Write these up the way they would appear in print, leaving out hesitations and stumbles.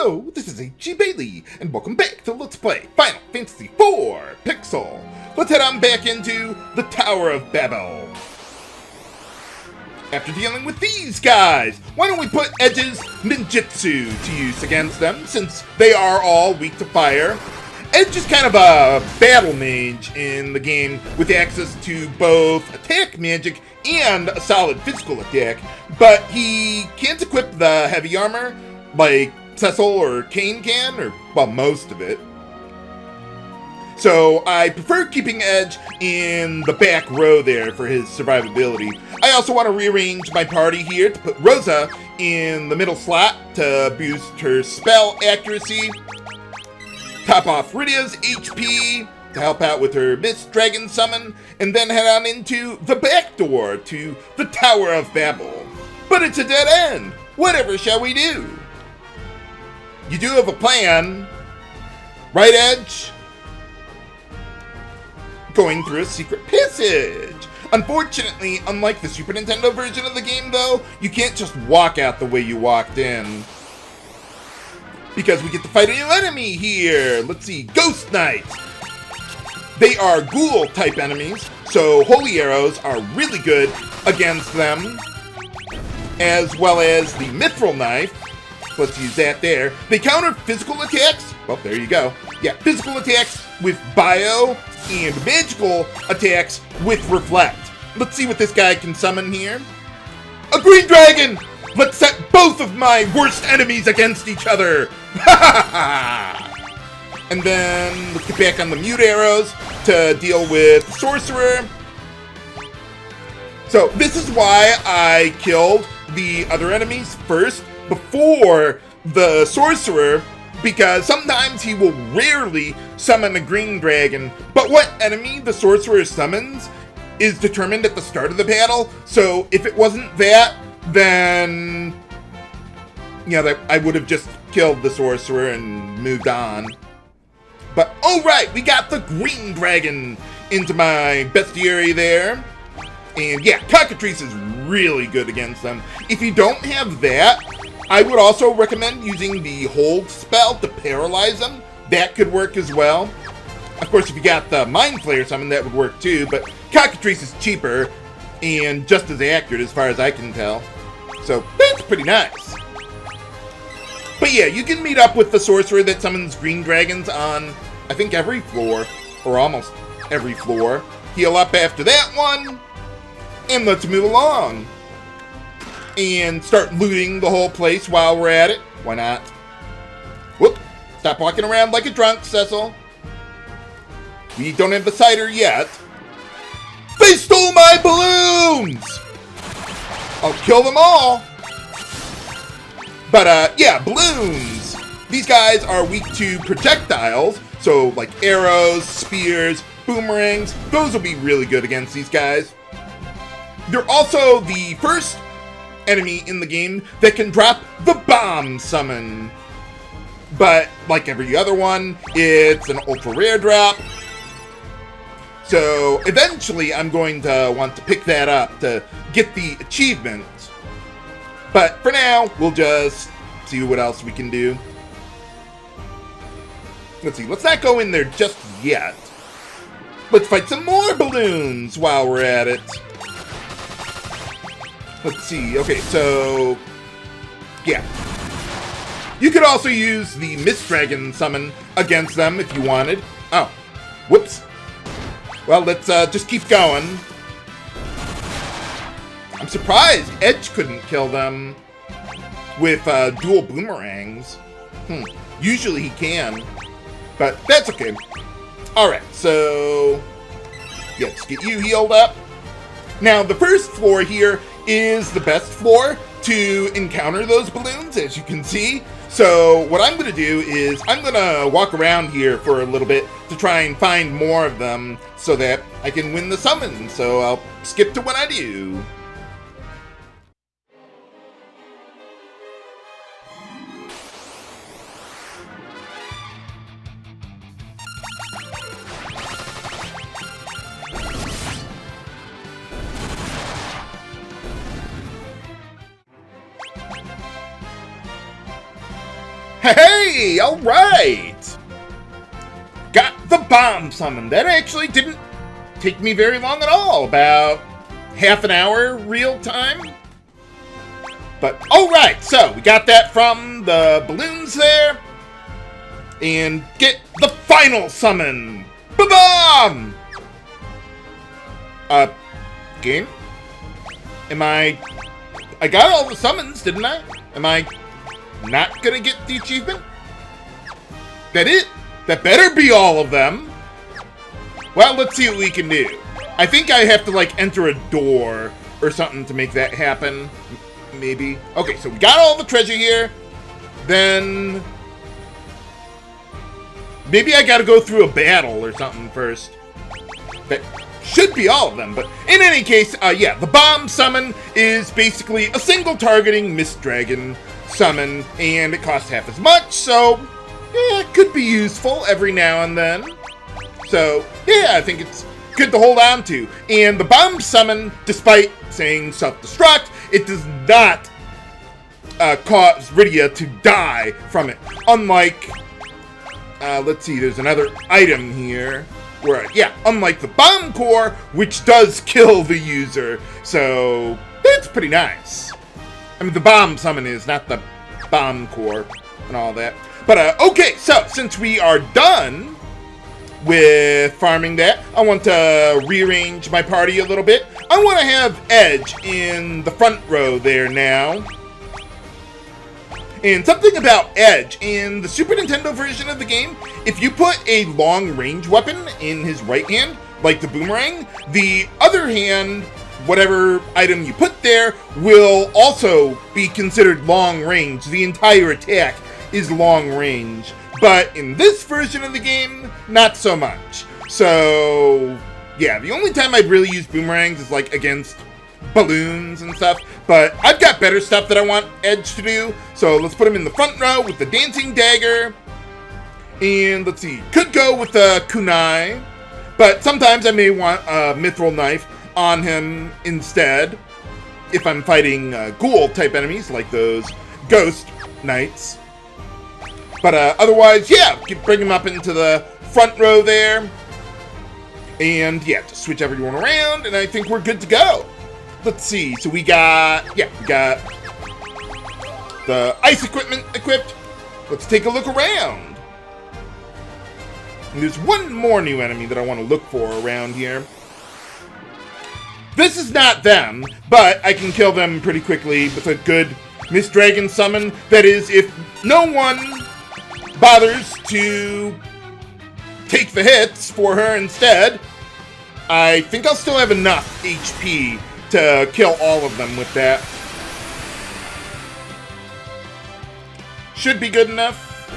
Hello, this is H.G. Bailey, and welcome back to Let's Play Final Fantasy IV Pixel. Let's head on back into the Tower of Babel. After dealing with these guys, why don't we put Edge's ninjutsu to use against them, since they are all weak to fire. Edge is kind of a battle mage in the game with access to both attack magic and a solid physical attack, but he can't equip the heavy armor like Cecil or Kane can, or, well, most of it. So I prefer keeping Edge in the back row there for his survivability. I also want to rearrange my party here to put Rosa in the middle slot to boost her spell accuracy, top off Rydia's HP to help out with her Mist Dragon summon, and then head on into the back door to the Tower of Babel. But it's a dead end! Whatever shall we do? You do have a plan, right, Edge? Going through a secret passage. Unfortunately, unlike the Super Nintendo version of the game, though, you can't just walk out the way you walked in. Because we get to fight a new enemy here. Let's see, Ghost Knights. They are ghoul-type enemies, so holy arrows are really good against them, as well as the mithril knife. Let's use that there. They counter physical attacks. Well, there you go. Yeah, physical attacks with bio and magical attacks with reflect. Let's see what this guy can summon here. A green dragon! Let's set both of my worst enemies against each other. And then let's get back on the mute arrows to deal with Sorcerer. So this is why I killed the other enemies first before the Sorcerer, because sometimes he will rarely summon a green dragon, but what enemy the Sorcerer summons is determined at the start of the battle, so if it wasn't that, then, you know, I would have just killed the Sorcerer and moved on. But, alright, we got the green dragon into my bestiary there. And yeah, Cockatrice is really good against them. If you don't have that, I would also recommend using the hold spell to paralyze them. That could work as well. Of course, if you got the Mind Flayer summon, that would work too, but Cockatrice is cheaper and just as accurate as far as I can tell. So that's pretty nice. But yeah, you can meet up with the Sorcerer that summons green dragons on, I think, every floor, or almost every floor. Heal up after that one, and let's move along. And start looting the whole place while we're at it. Why not? Whoop. Stop walking around like a drunk, Cecil. We don't have the cider yet. They stole my balloons! I'll kill them all. But, yeah, balloons. These guys are weak to projectiles. So, like arrows, spears, boomerangs. Those will be really good against these guys. They're also the first enemy in the game that can drop the bomb summon. But like every other one, it's an ultra rare drop. So eventually I'm going to want to pick that up to get the achievement. But for now, we'll just see what else we can do. Let's see, let's not go in there just yet. Let's fight some more balloons while we're at it. Let's see, okay, so, yeah. You could also use the Mist Dragon summon against them if you wanted. Oh, whoops. Well, let's just keep going. I'm surprised Edge couldn't kill them with dual boomerangs. Usually he can, but that's okay. Alright, so, yeah, let's get you healed up. Now, the first floor here is the best floor to encounter those balloons, as you can see. So what I'm going to do is I'm going to walk around here for a little bit to try and find more of them so that I can win the summon. So I'll skip to when I do. Hey, all right. Got the bomb summon. That actually didn't take me very long at all. About half an hour real time. But all right, so we got that from the balloons there. And get the final summon. Ba-bomb! Game? I got all the summons, didn't I? Am I not gonna get the achievement? That it? That better be all of them. Well, let's see what we can do. I think I have to, like, enter a door or something to make that happen. Maybe. Okay, so we got all the treasure here. Then maybe I gotta go through a battle or something first. That should be all of them, but in any case, yeah, the bomb summon is basically a single targeting Mist Dragon summon, and it costs half as much, so yeah, it could be useful every now and then. So yeah, I think it's good to hold on to. And the bomb summon, despite saying self-destruct, it does not cause Rydia to die from it. Unlike, let's see, there's another item here where, yeah, unlike the bomb core, which does kill the user. So that's pretty nice. I mean, the bomb summon is, not the bomb core and all that. But, okay, so since we are done with farming that, I want to rearrange my party a little bit. I want to have Edge in the front row there now. And something about Edge, in the Super Nintendo version of the game, if you put a long-range weapon in his right hand, like the boomerang, the other hand, whatever item you put there, will also be considered long-range. The entire attack is long-range. But in this version of the game, not so much. So, yeah, the only time I'd really use boomerangs is, like, against balloons and stuff. But I've got better stuff that I want Edge to do. So let's put him in the front row with the dancing dagger. And let's see, could go with the kunai. But sometimes I may want a mithril knife on him instead. If I'm fighting ghoul-type enemies, like those ghost knights. But otherwise, yeah, bring him up into the front row there. And yeah, just switch everyone around, and I think we're good to go. Let's see, so we got the ice equipment equipped. Let's take a look around. And there's one more new enemy that I want to look for around here. This is not them, but I can kill them pretty quickly with a good Mist Dragon summon. That is, if no one bothers to take the hits for her instead, I think I'll still have enough HP to kill all of them with that. Should be good enough.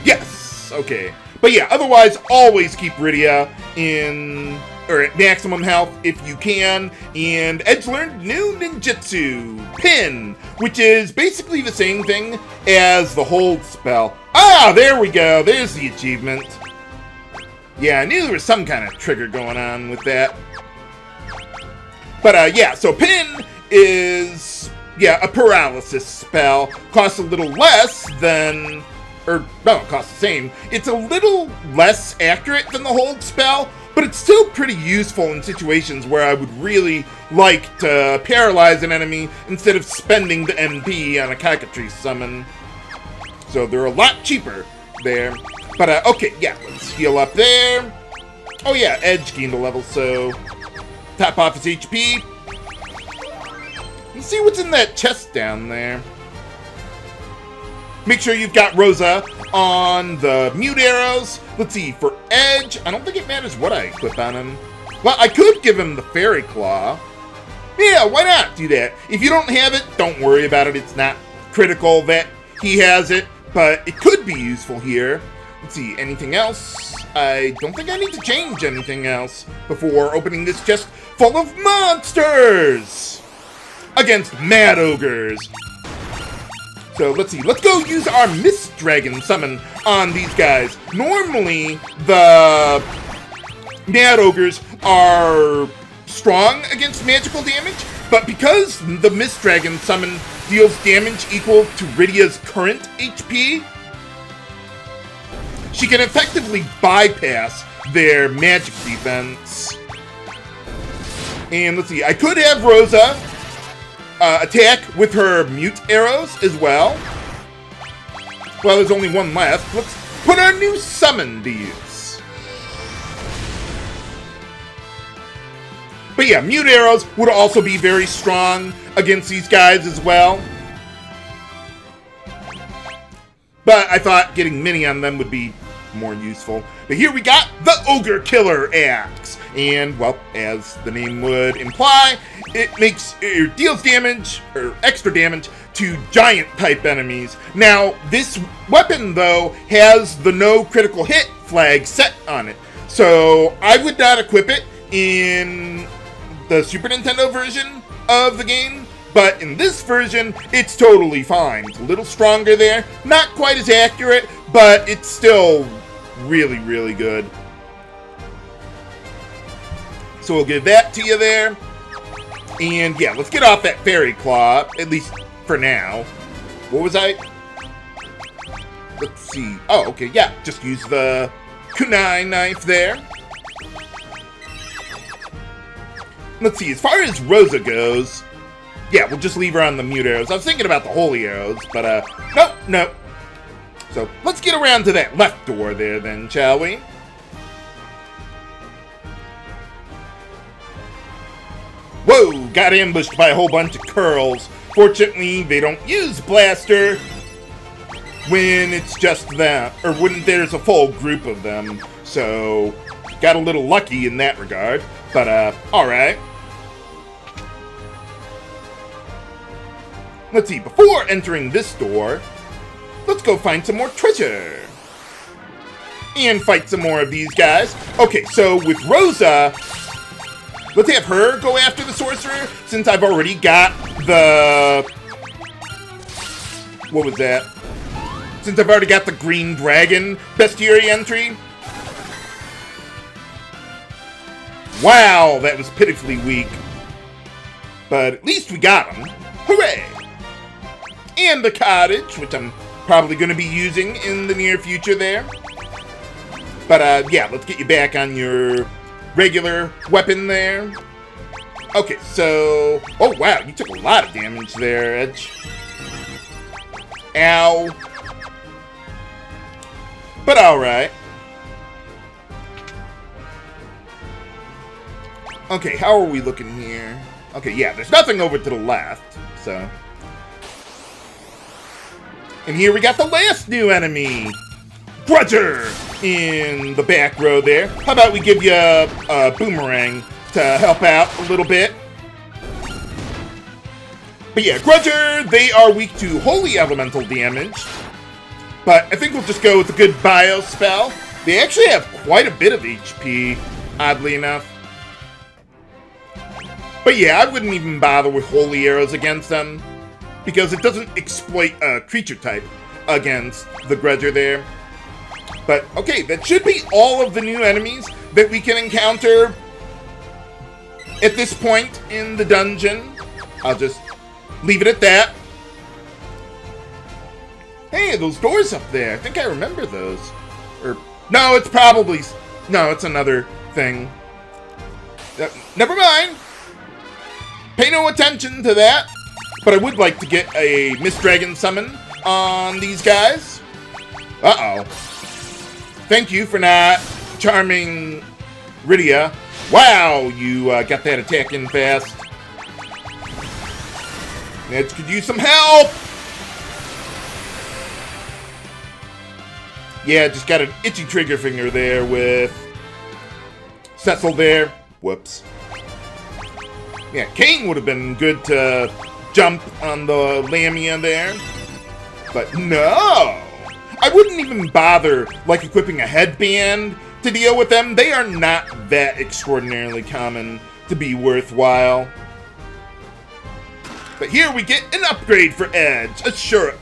Yes! Okay. But yeah, otherwise, always keep Rydia in, or at maximum health if you can. And Edge learned new ninjutsu, Pin, which is basically the same thing as the hold spell. Ah, there we go. There's the achievement. Yeah, I knew there was some kind of trigger going on with that. But yeah, so Pin is, yeah, a paralysis spell. Costs a little less than, or no, it costs the same. It's a little less accurate than the hold spell, but it's still pretty useful in situations where I would really like to paralyze an enemy instead of spending the MP on a cockatrice summon. So they're a lot cheaper there. But okay, yeah, let's heal up there. Oh yeah, Edge gained a level, so top off his HP. Let's see what's in that chest down there. Make sure you've got Rosa on the mute arrows. Let's see, for Edge, I don't think it matters what I equip on him. Well, I could give him the Fairy Claw. Yeah, why not do that? If you don't have it, don't worry about it. It's not critical that he has it, but it could be useful here. Let's see, anything else? I don't think I need to change anything else before opening this chest full of monsters against Mad Ogres. So let's see, let's go use our Mist Dragon summon on these guys. Normally, the Mad Ogres are strong against magical damage, but because the Mist Dragon summon deals damage equal to Rydia's current HP, she can effectively bypass their magic defense. And let's see, I could have Rosa attack with her mute arrows as well. Well, there's only one left. Let's put our new summon to use. But yeah, mute arrows would also be very strong against these guys as well. But I thought getting mini on them would be more useful. But here we got the Ogre Killer Axe. And, well, as the name would imply, it deals damage, or extra damage, to giant-type enemies. Now, this weapon, though, has the no critical hit flag set on it. So, I would not equip it in the Super Nintendo version of the game. But in this version, it's totally fine. It's a little stronger there. Not quite as accurate, but it's still really, really good. So we'll give that to you there. And yeah, let's get off that fairy claw, at least for now. What was I? Let's see. Oh, okay, yeah. Just use the kunai knife there. Let's see, as far as Rosa goes, yeah, we'll just leave her on the mute arrows. I was thinking about the holy arrows, but nope. So let's get around to that left door there then, shall we? Whoa, got ambushed by a whole bunch of curls. Fortunately, they don't use blaster when it's just them, or when there's a full group of them. So, got a little lucky in that regard, but alright. Let's see, before entering this door, let's go find some more treasure. And fight some more of these guys. Okay, so with Rosa, let's have her go after the Sorcerer, since I've already got the... What was that? Since I've already got the Green Dragon Bestiary entry. Wow, that was pitifully weak. But at least we got him. Hooray! And the cottage, which I'm probably going to be using in the near future there. But yeah, let's get you back on your regular weapon there. Okay, so... Oh, wow, you took a lot of damage there, Edge. Ow. But alright. Okay, how are we looking here? Okay, yeah, there's nothing over to the left, so... And here we got the last new enemy, Grudger, in the back row there. How about we give you a boomerang to help out a little bit? But yeah, Grudger, they are weak to holy elemental damage. But I think we'll just go with the good bio spell. They actually have quite a bit of HP, oddly enough. But yeah, I wouldn't even bother with holy arrows against them, because it doesn't exploit a creature type against the Grudger there. But, okay, that should be all of the new enemies that we can encounter at this point in the dungeon. I'll just leave it at that. Hey, those doors up there. I think I remember those. Or, no, it's probably... No, it's another thing. Never mind. Pay no attention to that. But I would like to get a Mist Dragon summon on these guys. Uh-oh. Thank you for not charming Rydia. Wow, you got that attack in fast. Edge could use some help! Yeah, just got an itchy trigger finger there with Cecil there. Whoops. Yeah, Kane would have been good to jump on the Lamia there. But no! I wouldn't even bother, like, equipping a headband to deal with them. They are not that extraordinarily common to be worthwhile. But here we get an upgrade for Edge. Ashura,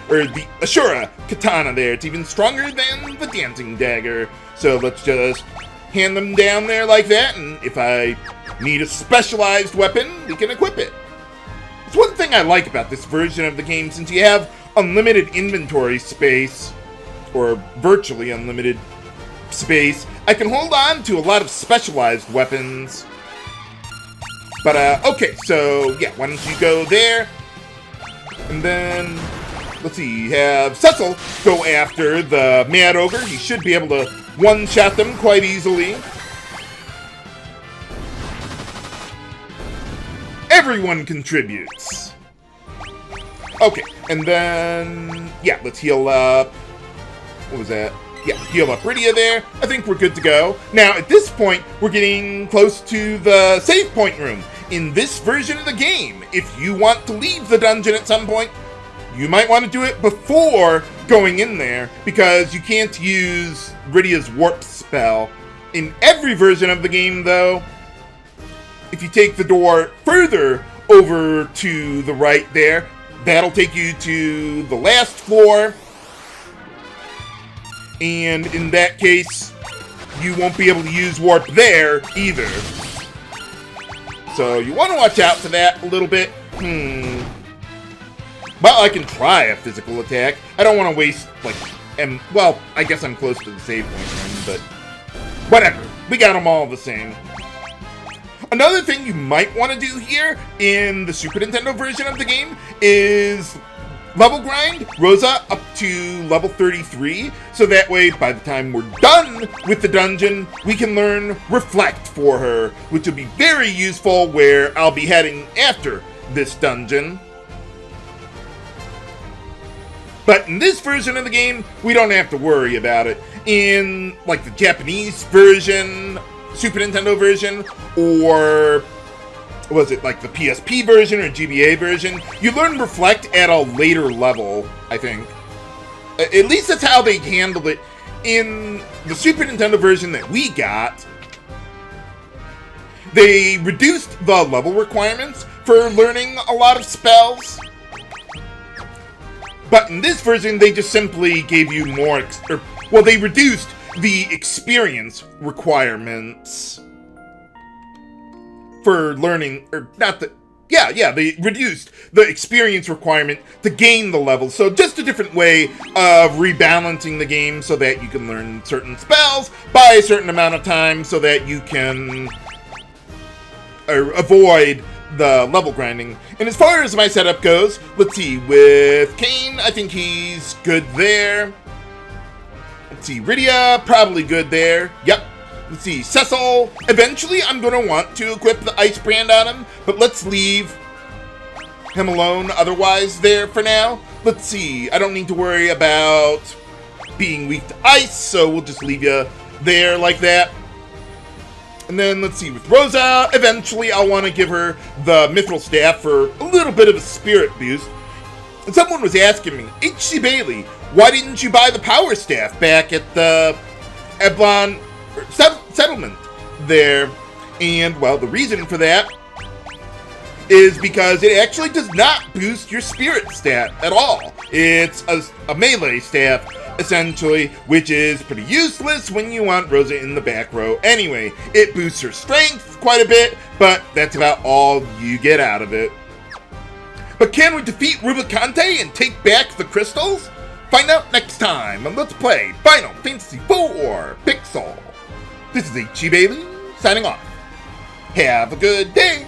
or the Ashura Katana there. It's even stronger than the Dancing Dagger. So let's just hand them down there like that, and if I need a specialized weapon, we can equip it. It's one thing I like about this version of the game, since you have unlimited inventory space, or virtually unlimited space, I can hold on to a lot of specialized weapons. But, okay, so, yeah, why don't you go there? And then, let's see, have Cecil go after the Mad Ogre. He should be able to one-shot them quite easily. Everyone contributes. Okay, and then, yeah, let's heal up. What was that? Yeah, heal up Rydia there. I think we're good to go. Now, at this point, we're getting close to the save point room. In this version of the game, if you want to leave the dungeon at some point, you might want to do it before going in there, because you can't use Rydia's warp spell. In every version of the game, though, if you take the door further over to the right there, that'll take you to the last floor. And in that case, you won't be able to use warp there either. So you want to watch out for that a little bit. Well, I can try a physical attack. I don't want to waste, like, well, I guess I'm close to the save point then, but whatever. We got them all the same. Another thing you might want to do here in the Super Nintendo version of the game is level grind Rosa up to level 33, so that way by the time we're done with the dungeon, we can learn Reflect for her, which will be very useful where I'll be heading after this dungeon. But in this version of the game, we don't have to worry about it. In, like, the Japanese version, Super Nintendo version, or was it like the PSP version or GBA version, you learn Reflect at a later level, I think. At least that's how they handled it in the Super Nintendo version that we got. They reduced the level requirements for learning a lot of spells. But in this version, they just simply gave you more, well, they reduced the experience requirements for learning, or not the, yeah, they reduced the experience requirement to gain the level. So just a different way of rebalancing the game so that you can learn certain spells by a certain amount of time so that you can avoid the level grinding. And as far as my setup goes, let's see, with Kane, I think he's good there. Let's see, Rydia, probably good there. Yep. Let's see, Cecil, eventually I'm going to want to equip the Ice Brand on him, but let's leave him alone otherwise there for now. Let's see, I don't need to worry about being weak to ice, so we'll just leave you there like that. And then let's see, with Rosa, eventually I'll want to give her the Mithril Staff for a little bit of a spirit boost. And someone was asking me, H.C. Bailey, why didn't you buy the Power Staff back at the Eblon settlement there? And, well, the reason for that is because it actually does not boost your spirit stat at all. It's a melee staff, essentially, which is pretty useless when you want Rosa in the back row anyway. It boosts her strength quite a bit, but that's about all you get out of it. But can we defeat Rubicante and take back the crystals? Find out next time on Let's Play Final Fantasy IV Pixel. This is H.C. Bailey, signing off. Have a good day!